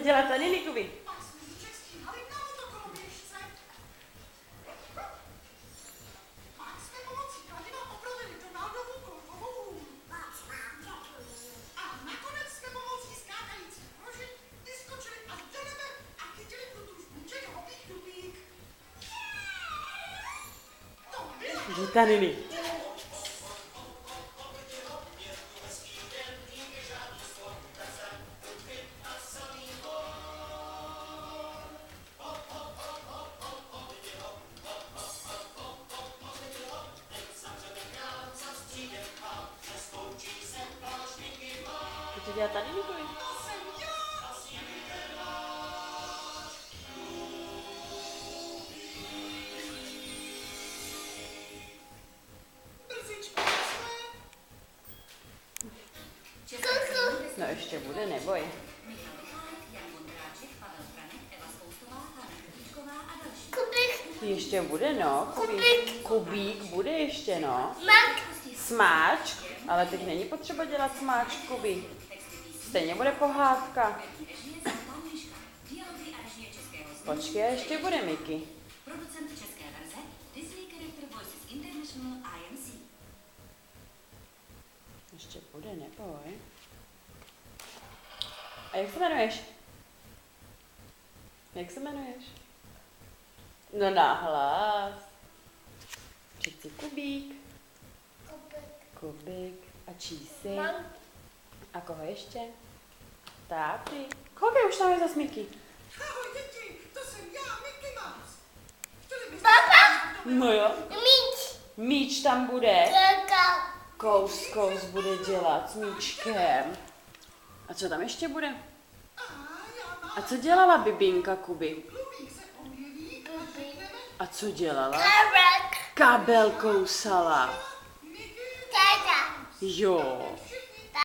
dělat tady, Nikovi? Žítá Nini. Co dělá tady, Nikovi? No ještě bude, neboj. Ještě bude, no. Kubík bude ještě, no. Smáčk, ale teď není potřeba dělat smáčk, Kubi. Stejně bude pohádka. Počkej, ještě bude Mickey. Ještě bude, neboj. A jak se jmenuješ? Jak se jmenuješ? No nahlas. Přeci Kubík. Kubík. A čísi. A koho ještě? Táty. Kolik už tam je zas Mickey? Ahoj děti, to jsem já, Mickey Mouse. Chtěli byste... No jo. Míč. Míč tam bude. Kaka. Kous bude dělat s míčkem. A co tam ještě bude? A co dělala Bibinka, Kubi? A co dělala? Karek. Kabel kousala. Tata. Jo.